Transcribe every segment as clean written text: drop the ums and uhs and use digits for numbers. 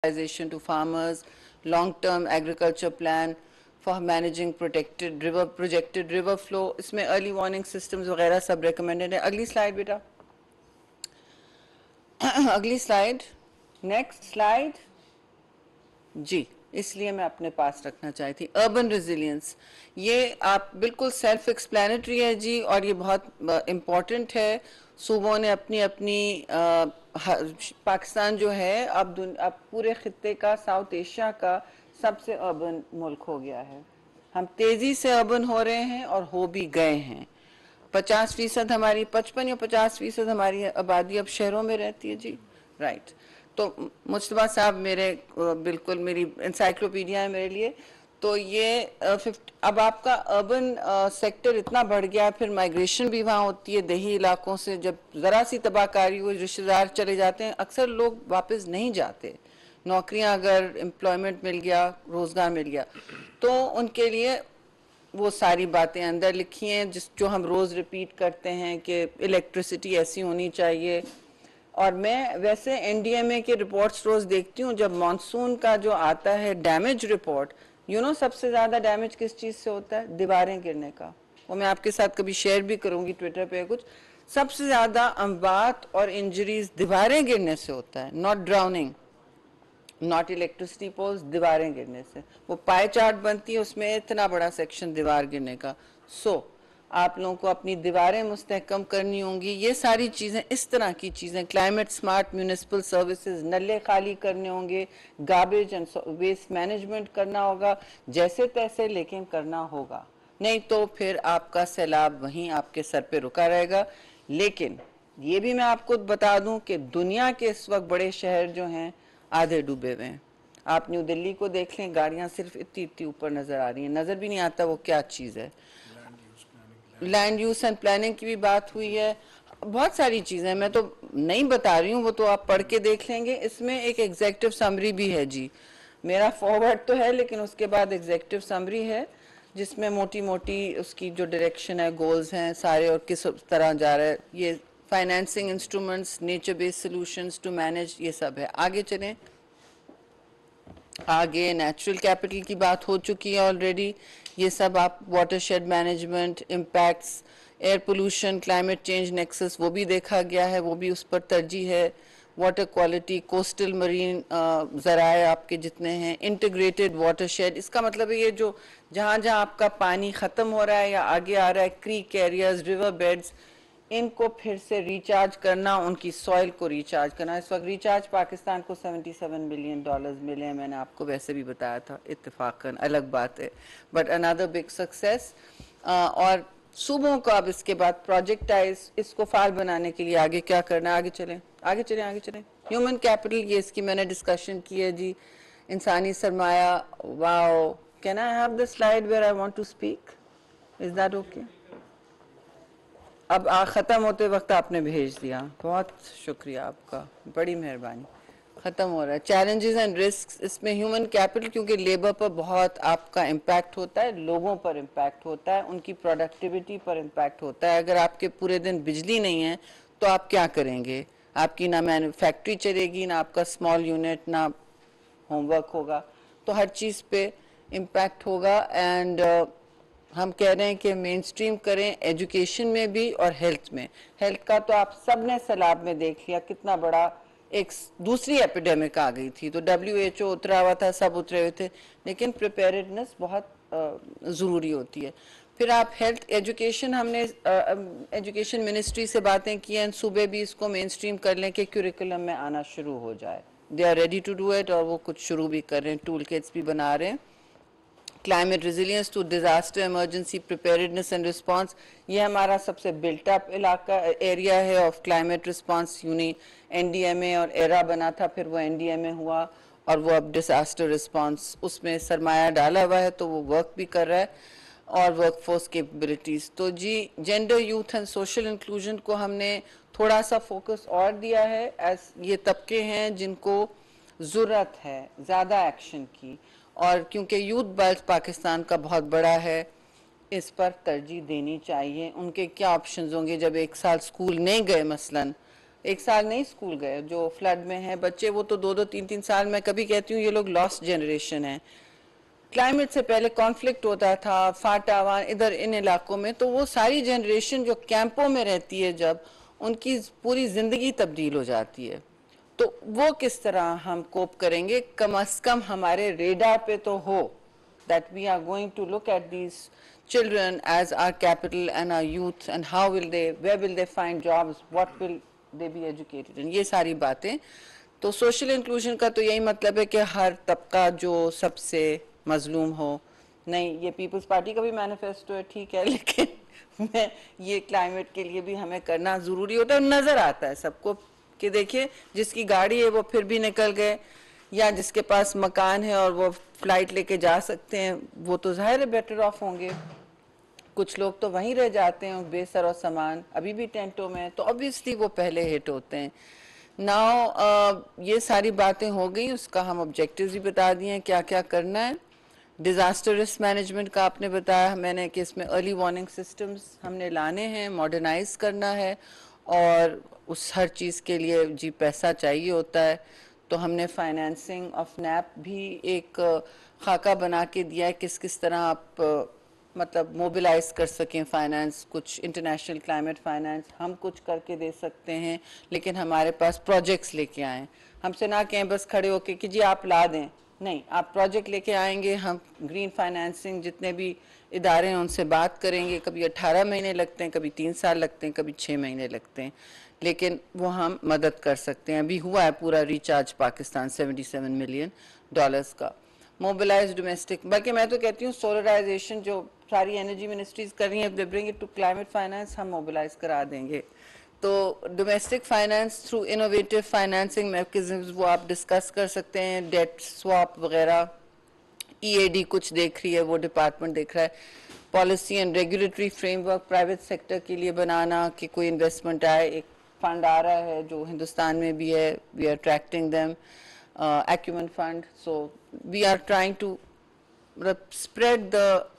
to farmers, long-term agriculture plan for managing projected river flow. इसमें early warning systems वगैरह सब recommended है. अगली slide बेटा. अगली slide. Next slide. जी, इसलिए मैं अपने पास रखना चाहती थी. अर्बन रेजिलियंस, ये आप बिल्कुल सेल्फ एक्सप्लेनेटरी है जी, और ये बहुत इम्पॉर्टेंट है. सूबों ने अपनी पाकिस्तान जो है अब पूरे खित्ते का, साउथ एशिया का सबसे अर्बन मुल्क हो गया है. हम तेज़ी से अर्बन हो रहे हैं और हो भी गए हैं. 50% हमारी 55 या 50% हमारी आबादी अब शहरों में रहती है जी. राइट. तो मुस्तफा साहब मेरे बिल्कुल मेरी इंसाइक्लोपीडिया है मेरे लिए. तो ये अब आपका अर्बन सेक्टर इतना बढ़ गया, फिर माइग्रेशन भी वहाँ होती है देही इलाकों से. जब ज़रा सी तबाहकारी हुई, रिश्तेदार चले जाते हैं, अक्सर लोग वापस नहीं जाते. नौकरियाँ अगर एम्प्लॉयमेंट मिल गया, रोज़गार मिल गया, तो उनके लिए वो सारी बातें अंदर लिखी हैं जो हम रोज़ रिपीट करते हैं कि इलेक्ट्रिसिटी ऐसी होनी चाहिए. और मैं वैसे एनडीएमए के रिपोर्ट्स रोज़ देखती हूँ. जब मानसून का जो आता है डैमेज रिपोर्ट, सबसे ज़्यादा डैमेज किस चीज़ से होता है? दीवारें गिरने का. वो मैं आपके साथ कभी शेयर भी करूँगी ट्विटर पे कुछ. सबसे ज़्यादा अमवात और इंजरीज दीवारें गिरने से होता है. Not drowning, not electricity poles, दीवारें गिरने से. वो पाई चार्ट बनती है, उसमें इतना बड़ा सेक्शन दीवार गिरने का. आप लोगों को अपनी दीवारें मुस्तहकम करनी होंगी. ये सारी चीज़ें, इस तरह की चीज़ें, क्लाइमेट स्मार्ट म्यूनिसिपल सर्विसेज, नल्ले खाली करने होंगे, गार्बेज एंड वेस्ट मैनेजमेंट करना होगा, जैसे तैसे लेकिन करना होगा. नहीं तो फिर आपका सैलाब वहीं आपके सर पे रुका रहेगा. लेकिन ये भी मैं आपको बता दूं कि दुनिया के इस वक्त बड़े शहर जो हैं आधे डूबे हुए हैं. आप न्यू दिल्ली को देख लें, गाड़ियाँ सिर्फ इतनी इतनी ऊपर नज़र आ रही हैं, नज़र भी नहीं आता वो क्या चीज़ है. लैंड यूज एंड प्लानिंग की भी बात हुई है. बहुत सारी चीज़ें मैं तो नहीं बता रही हूँ, वो तो आप पढ़ के देख लेंगे. इसमें एक एग्जेक्टिव समरी भी है जी. मेरा फॉरवर्ड तो है, लेकिन उसके बाद एग्जेक्टिव समरी है जिसमें मोटी मोटी उसकी जो डायरेक्शन है, गोल्स हैं सारे, और किस तरह जा रहा है. ये financing instruments, nature based solutions to manage, ये सब है. आगे चलें. आगे नेचुरल कैपिटल की बात हो चुकी है ऑलरेडी. ये सब आप watershed management, impacts, air pollution, climate change nexus, वो भी देखा गया है, वो भी उस पर तरजीह है. वाटर क्वालिटी, कोस्टल मरीन ज़राए आपके जितने हैं, इंटीग्रेटेड वाटरशेड, इसका मतलब है ये जो जहाँ जहाँ आपका पानी ख़त्म हो रहा है या आगे आ रहा है, क्रीक एरियाज, रिवर बेड्स, इनको फिर से रिचार्ज करना, उनकी सॉइल को रिचार्ज करना. इस वक्त रिचार्ज पाकिस्तान को $77 बिलियन मिले हैं. मैंने आपको वैसे भी बताया था इत्तेफाकन, अलग बात है, बट अनदर बिग सक्सेस. और सूबों को अब इसके बाद प्रोजेक्टाइज इसको फाल बनाने के लिए आगे क्या करना है. आगे चलें, आगे चलें, आगे चलें. ह्यूमन कैपिटल, ये इसकी मैंने डिस्कशन की है जी. इंसानी सरमाया, wow. Can I have the slide where I want to speak? Is that okay? अब ख़त्म होते वक्त आपने भेज दिया, बहुत शुक्रिया आपका, बड़ी मेहरबानी. ख़त्म हो रहा है. चैलेंजेस एंड रिस्क, इसमें ह्यूमन कैपिटल, क्योंकि लेबर पर बहुत आपका इम्पैक्ट होता है, लोगों पर इम्पैक्ट होता है, उनकी प्रोडक्टिविटी पर इम्पैक्ट होता है. अगर आपके पूरे दिन बिजली नहीं है तो आप क्या करेंगे? आपकी ना मैन्युफैक्चरी चलेगी, ना आपका स्मॉल यूनिट, ना होमवर्क होगा. तो हर चीज़ पे इम्पैक्ट होगा. एंड हम कह रहे हैं कि मेन स्ट्रीम करें एजुकेशन में भी और हेल्थ में. हेल्थ का तो आप सब ने सैलाब में देख लिया, कितना बड़ा एक दूसरी एपिडेमिक आ गई थी, तो WHO उतरा हुआ था, सब उतरे हुए थे, लेकिन प्रिपेयर्डनेस बहुत ज़रूरी होती है. फिर आप हेल्थ, एजुकेशन, हमने एजुकेशन मिनिस्ट्री से बातें की हैं, सूबे भी इसको मेन स्ट्रीम कर लें कि क्यूरिकुलम में आना शुरू हो जाए. They are ready to do it, और वो कुछ शुरू भी कर रहे हैं, टूल किट्स भी बना रहे हैं. Climate resilience to disaster emergency preparedness and response, ये हमारा सबसे बिल्टअप इलाका एरिया है ऑफ क्लाइमेट रिस्पांस. NDMA और एरा बना था, फिर वो NDMA हुआ, और वो अब डिज़ास्टर रिस्पांस, उसमें सरमाया डाला हुआ है, तो वो वर्क भी कर रहा है. और वर्कफोर्स कैपेबिलिटीज़, तो जी gender, youth and social inclusion को हमने थोड़ा सा फोकस और दिया है. एज ये तबके हैं जिनको ज़रूरत है ज़्यादा एक्शन की, और क्योंकि यूथ बल्क पाकिस्तान का बहुत बड़ा है, इस पर तरजीह देनी चाहिए. उनके क्या ऑप्शंस होंगे जब एक साल स्कूल नहीं गए मसलन, एक साल नहीं स्कूल गए, जो फ्लड में है बच्चे वो तो 2-2 3-3 साल, मैं कभी कहती हूँ ये लोग लॉस्ट जनरेशन है। क्लाइमेट से पहले कॉन्फ्लिक्ट होता था फाटावान इधर इन इलाकों में, तो वो सारी जनरेशन जो कैंपों में रहती है जब उनकी पूरी जिंदगी तब्दील हो जाती है, तो वो किस तरह हम कोप करेंगे, कम अज कम हमारे रेडार पे तो हो that we are going to look at these children as our capital and our youth and how will they, where will they find jobs, what will they be educated in, ये सारी बातें। तो social inclusion का तो यही मतलब है कि हर तबका जो सबसे मजलूम हो। नहीं, ये पीपल्स पार्टी का भी मैनिफेस्टो है, ठीक है, लेकिन मैं ये क्लाइमेट के लिए भी हमें करना ज़रूरी होता है। नज़र आता है सबको कि देखिए जिसकी गाड़ी है वो फिर भी निकल गए, या जिसके पास मकान है और वो फ्लाइट लेके जा सकते हैं वो तो ज़ाहिर है बेटर ऑफ होंगे। कुछ लोग तो वहीं रह जाते हैं बेसर और सामान अभी भी टेंटों में, तो ऑब्वियसली वो पहले हिट होते हैं। नाउ ये सारी बातें हो गई, उसका हम ऑब्जेक्टिव्स भी बता दिए हैं क्या क्या करना है। डिज़ास्टर रिस्क मैनेजमेंट का आपने बताया मैंने कि इसमें अर्ली वार्निंग सिस्टम्स हमने लाने हैं, मॉडर्नाइज करना है, और उस हर चीज़ के लिए जी पैसा चाहिए होता है। तो हमने फाइनेंसिंग ऑफ नैप भी एक खाका बना के दिया है, किस किस तरह आप मतलब मोबिलाइज कर सकें फाइनेंस। कुछ इंटरनेशनल क्लाइमेट फाइनेंस हम कुछ करके दे सकते हैं, लेकिन हमारे पास प्रोजेक्ट्स लेके आएँ, हमसे ना कहें बस खड़े होके कि जी आप ला दें, नहीं, आप प्रोजेक्ट लेके आएंगे। हम ग्रीन फाइनेंसिंग जितने भी इदारे हैं उनसे बात करेंगे, कभी 18 महीने लगते हैं, कभी 3 साल लगते हैं, कभी 6 महीने लगते हैं, लेकिन वो हम मदद कर सकते हैं। अभी हुआ है पूरा रिचार्ज पाकिस्तान $77 मिलियन का मोबिलाइज डोमेस्टिक। बल्कि मैं तो कहती हूँ सोलराइजेशन जो सारी एनर्जी मिनिस्ट्रीज कर रही हैं, bring it to climate finance, हम मोबिलाइज करा देंगे। तो domestic finance through innovative financing mechanism वो आप डिस्कस कर सकते हैं, डेट स्वैप वगैरह। ईएडी कुछ देख रही है, वो डिपार्टमेंट देख रहा है। Policy and regulatory framework private sector के लिए बनाना कि कोई इन्वेस्टमेंट आए। एक फंड आ रहा है जो हिंदुस्तान में भी है, we are attracting them, Acumen Fund. So we are trying to spread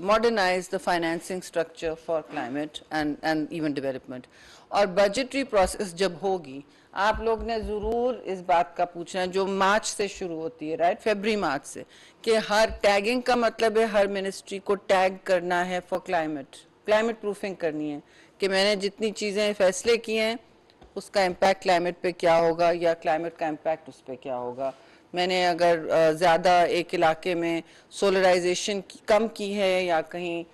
modernize the financing structure for climate and even development. और budgetary process जब होगी, आप लोग ने ज़रूर इस बात का पूछना है जो मार्च से शुरू होती है, राइट, फरवरी मार्च से, कि हर टैगिंग का मतलब है हर मिनिस्ट्री को टैग करना है फॉर क्लाइमेट प्रूफिंग करनी है कि मैंने जितनी चीज़ें फैसले किए हैं उसका इम्पैक्ट क्लाइमेट पे क्या होगा, या क्लाइमेट का इम्पैक्ट उस पर क्या होगा। मैंने अगर ज़्यादा एक इलाके में सोलराइजेशन कम की है या कहीं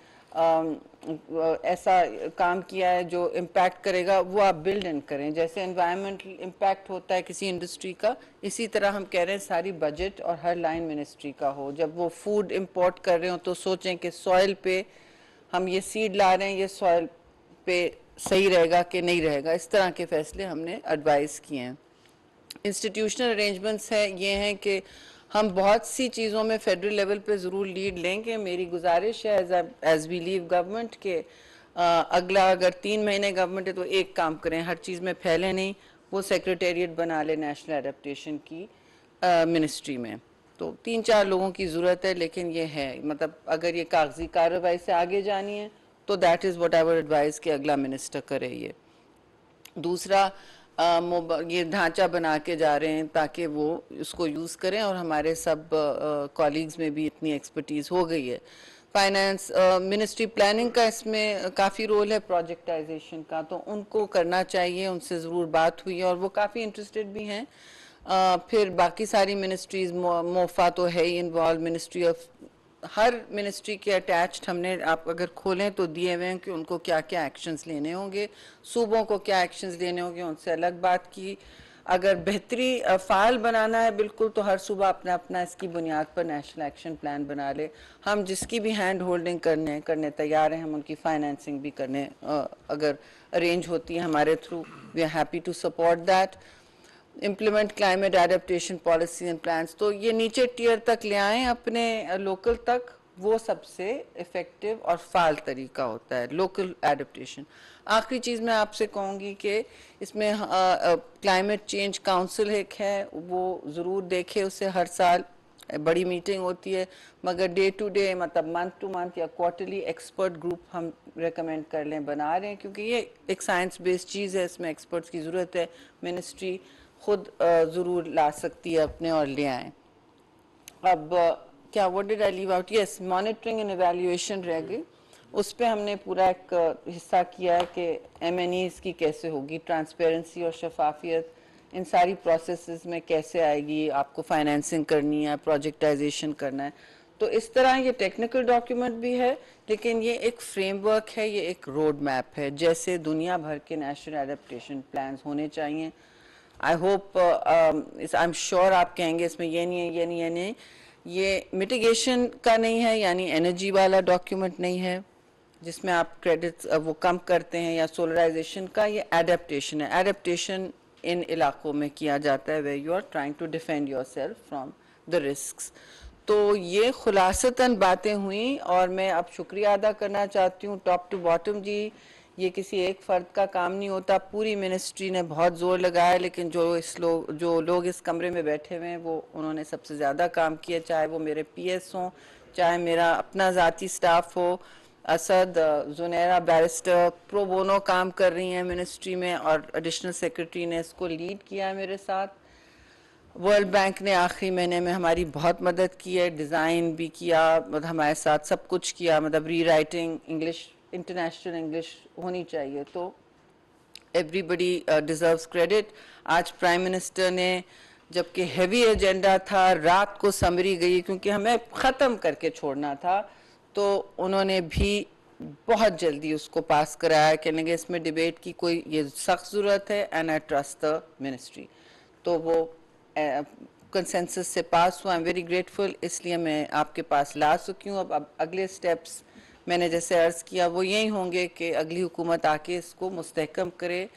ऐसा काम किया है जो इम्पैक्ट करेगा, वो आप बिल्ड इन करें। जैसे एनवायरमेंटल इम्पैक्ट होता है किसी इंडस्ट्री का, इसी तरह हम कह रहे हैं सारी बजट और हर लाइन मिनिस्ट्री का हो। जब वो फूड इंपोर्ट कर रहे हो तो सोचें कि सॉइल पे हम ये सीड ला रहे हैं, ये सॉइल पे सही रहेगा कि नहीं रहेगा। इस तरह के फैसले हमने एडवाइस किए हैं। इंस्टीट्यूशनल अरेंजमेंट्स हैं, ये हैं कि हम बहुत सी चीज़ों में फेडरल लेवल पे ज़रूर लीड लेंगे। मेरी गुजारिश है एज वी लीव गवर्नमेंट के अगला अगर 3 महीने गवर्नमेंट है तो एक काम करें, हर चीज़ में फैले नहीं, वो सेक्रेटेरिएट बना ले नेशनल एडेप्टेशन की मिनिस्ट्री में। तो 3-4 लोगों की ज़रूरत है, लेकिन ये है मतलब अगर ये कागजी कार्रवाई से आगे जानी है तो that is what I would advise कि अगला मिनिस्टर करे ये। दूसरा ये ढांचा बना के जा रहे हैं ताकि वो उसको यूज़ करें, और हमारे सब कॉलीग्स में भी इतनी एक्सपर्टीज़ हो गई है। फाइनेंस मिनिस्ट्री प्लानिंग का इसमें काफ़ी रोल है, प्रोजेक्टाइजेशन का, तो उनको करना चाहिए, उनसे ज़रूर बात हुई है और वो काफ़ी इंटरेस्टेड भी हैं। फिर बाकी सारी मिनिस्ट्रीज़, मोफा तो है ही इन्वॉल्व, मिनिस्ट्री ऑफ, हर मिनिस्ट्री के अटैच्ड हमने आप अगर खोलें तो दिए हुए हैं कि उनको क्या क्या एक्शंस लेने होंगे, सूबों को क्या एक्शंस लेने होंगे, उनसे अलग बात की। अगर बेहतरी फ़ाइल बनाना है बिल्कुल, तो हर सूबा अपना अपना इसकी बुनियाद पर नेशनल एक्शन प्लान बना ले। हम जिसकी भी हैंड होल्डिंग करने तैयार हैं, हम उनकी फाइनेंसिंग भी करने अगर अरेंज होती है हमारे through, we are happy to support that. Implement climate adaptation policy and plans, तो ये नीचे टियर तक ले आएँ अपने लोकल तक, वो सबसे इफ़ेक्टिव और फाल तरीका होता है लोकल एडेप्टेशन। आखिरी चीज़ मैं आपसे कहूँगी कि इसमें क्लाइमेट चेंज काउंसिल एक है, वो ज़रूर देखे उसे हर साल, बड़ी मीटिंग होती है, मगर डे टू डे मतलब मंथ टू मंथ या क्वार्टरली एक्सपर्ट ग्रुप हम रेकमेंड कर लें, बना रहे हैं, क्योंकि ये एक साइंस बेस्ड चीज़ है, इसमें एक्सपर्ट्स की ज़रूरत है। मिनिस्ट्री खुद ज़रूर ला सकती है अपने और ले आएँ। अब क्या what did I leave out, yes monitoring and evaluation रह गई, उस पर हमने पूरा एक हिस्सा किया है कि MNEs की कैसे होगी, ट्रांसपेरेंसी और शफाफियत इन सारी प्रोसेसेस में कैसे आएगी, आपको फाइनेंसिंग करनी है, प्रोजेक्टाइजेशन करना है। तो इस तरह ये टेक्निकल डॉक्यूमेंट भी है, लेकिन ये एक फ्रेमवर्क है, ये एक रोड मैप है, जैसे दुनिया भर के नेशनल एडेप्टेशन प्लान्स होने चाहिए। I hope I am sure आप कहेंगे इसमें ये नहीं है, ये नहीं, ये नहीं, ये मिटिगेशन का नहीं है, यानी एनर्जी वाला डॉक्यूमेंट नहीं है जिसमें आप क्रेडिट्स वो कम करते हैं, या सोलराइजेशन का, ये एडेप्टेशन है। एडेप्टेशन इन इलाकों में किया जाता है way you are trying to defend yourself from the risk. तो ये खुलासतन बातें हुई, और मैं अब शुक्रिया अदा करना चाहती हूँ टॉप टू बॉटम जी। ये किसी एक फ़र्द का काम नहीं होता, पूरी मिनिस्ट्री ने बहुत ज़ोर लगाया, लेकिन जो लोग इस कमरे में बैठे हुए हैं वो उन्होंने सबसे ज़्यादा काम किया, चाहे वो मेरे PS हों, चाहे मेरा अपना ज़ाती स्टाफ हो। Asad, Junaira barrister pro bono काम कर रही हैं मिनिस्ट्री में, और एडिशनल सेक्रेटरी ने इसको लीड किया है मेरे साथ। वर्ल्ड बैंक ने आखिरी महीने में हमारी बहुत मदद की है, डिज़ाइन भी किया, मतलब हमारे साथ सब कुछ किया, मतलब री राइटिंग इंग्लिश, इंटरनेशनल इंग्लिश होनी चाहिए, तो एवरीबडी डिज़र्व्स क्रेडिट। आज प्राइम मिनिस्टर ने, जबकि हैवी एजेंडा था, रात को समरी गई क्योंकि हमें ख़त्म करके छोड़ना था, तो उन्होंने भी बहुत जल्दी उसको पास कराया, कहने लगे इसमें डिबेट की कोई ये सख्त ज़रूरत है, and I trust the ministry. तो वो कंसेंसस से पास हुआ। आई एम वेरी ग्रेटफुल, इसलिए मैं आपके पास ला सकी हूँ। अब अगले स्टेप्स मैंने जैसे अर्ज़ किया वो यही होंगे कि अगली हुकूमत आके इसको मुस्तहकम करे,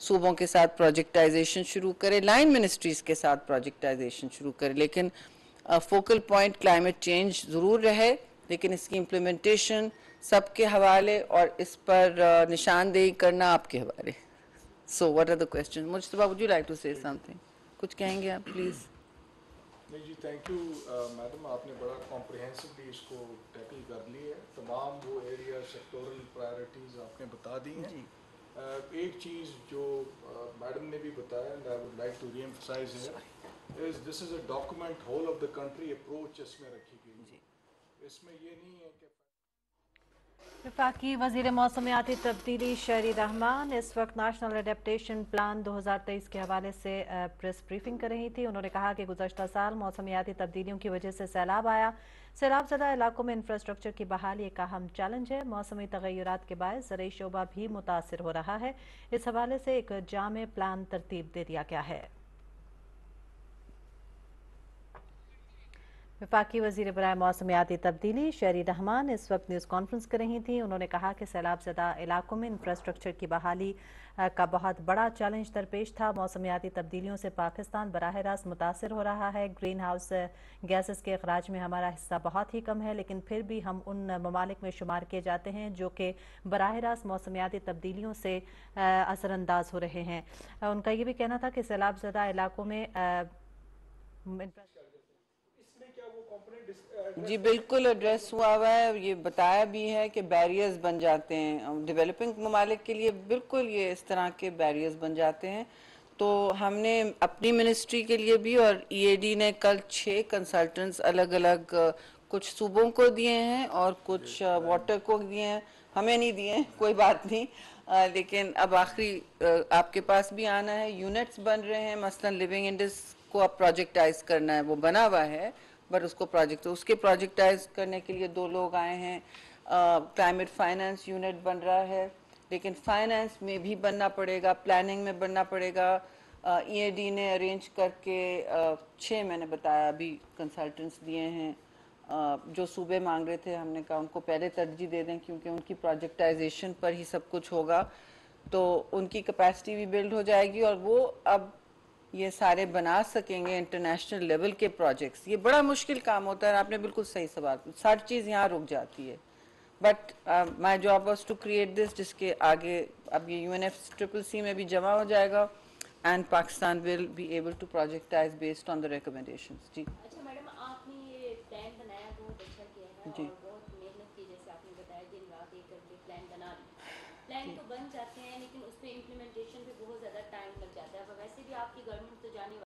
सूबों के साथ प्रोजेक्टाइजेशन शुरू करे, लाइन मिनिस्ट्रीज़ के साथ प्रोजेक्टाइजेशन शुरू करे, लेकिन फोकल पॉइंट क्लाइमेट चेंज ज़रूर रहे, लेकिन इसकी इम्प्लीमेंटेशन सबके हवाले, और इस पर निशानदेही करना आपके हवाले। So what are the question? Mujtaba, would you like to say something? कुछ कहेंगे आप प्लीज़? नहीं जी, थैंक यू मैडम, आपने बड़ा कॉम्प्रिहेंसिवली इसको टैकल कर लिए है, तमाम वो एरिया सेक्टोरल प्रायोरिटीज़ आपने बता दी हैं। एक चीज़ जो मैडम ने भी बताया, and I would like to reemphasise है, is this is a document whole of the country approach इसमें रखी गई है। इसमें ये नहीं है कि वफाकी वज़ीर मौसमियाती तब्दीली शहरी रहमान इस वक्त नेशनल एडेप्टेशन प्लान 2023 के हवाले से प्रेस ब्रीफिंग कर रही थी। उन्होंने कहा कि गुज़श्ता साल मौसमियाती तब्दीलियों की वजह से सैलाब आया, सैलाब ज़दा इलाकों में इंफ्रास्ट्रक्चर की बहाली एक अहम चैलेंज है। मौसमी तगय्युरात के बायस ज़रई शोबा भी मुतासिर हो रहा है। इस हवाले से एक जामे प्लान तरतीब दे दिया गया है। वफाकी वज़ीर बराए मौसमियाती तब्दीली शहरी रहमान इस वक्त न्यूज़ कॉन्फ्रेंस कर रही थी। उन्होंने कहा कि सैलाब ज़दा इलाकों में इंफ्रास्ट्रक्चर की बहाली का बहुत बड़ा चैलेंज दरपेश था। मौसमियाती तब्दीलियों से पाकिस्तान बराह रास्त मुतासर हो रहा है। ग्रीन हाउस गैसेस के अखराज में हमारा हिस्सा बहुत ही कम है, लेकिन फिर भी हम उन ममालिक में शुमार किए जाते हैं जो कि बराह रास्त मौसमियाती तब्दीलियों से असरअंदाज हो रहे हैं। उनका ये भी कहना था कि सैलाब ज़दा इलाकों में जी बिल्कुल एड्रेस हुआ है, ये बताया भी है कि बैरियर्स बन जाते हैं डेवलपिंग ममालिक के लिए, बिल्कुल ये इस तरह के बैरियर्स बन जाते हैं। तो हमने अपनी मिनिस्ट्री के लिए भी, और EAD ने कल 6 कंसल्टेंट्स अलग अलग कुछ सूबों को दिए हैं और कुछ वाटर को दिए हैं, हमें नहीं दिए हैं, कोई बात नहीं। लेकिन अब आखिरी आपके पास भी आना है, यूनिट्स बन रहे हैं, मसलन लिविंग इंडेक्स को अब प्रोजेक्टाइज करना है, वो बना हुआ है, बट उसके प्रोजेक्टाइज करने के लिए 2 लोग आए हैं। क्लाइमेट फाइनेंस यूनिट बन रहा है, लेकिन फाइनेंस में भी बनना पड़ेगा, प्लानिंग में बनना पड़ेगा। EAD ने अरेंज करके 6 मैंने बताया अभी कंसल्टेंट्स दिए हैं। जो सूबे मांग रहे थे, हमने कहा उनको पहले तरजीह दे दें, क्योंकि उनकी प्रोजेक्टाइजेशन पर ही सब कुछ होगा, तो उनकी कैपेसिटी भी बिल्ड हो जाएगी, और वो अब ये सारे बना सकेंगे इंटरनेशनल लेवल के प्रोजेक्ट्स। ये बड़ा मुश्किल काम होता है, आपने बिल्कुल सही सवाल, सारी चीज़ यहाँ रुक जाती है। But my job was to create this, जिसके आगे अब ये UNFCCC में भी जमा हो जाएगा, and Pakistan will be able to projectise based on the recommendations. जी अच्छा मैडम, आपने जी। और बहुत मेहनत की, जैसे आपने बताया दिन रात एक करके प्लान बना ली। प्लान तो बन जाते हैं लेकिन उस पर इम्प्लीमेंटेशन पे बहुत ज़्यादा टाइम लग जाता है। अब वैसे भी आपकी गवर्नमेंट तो जाने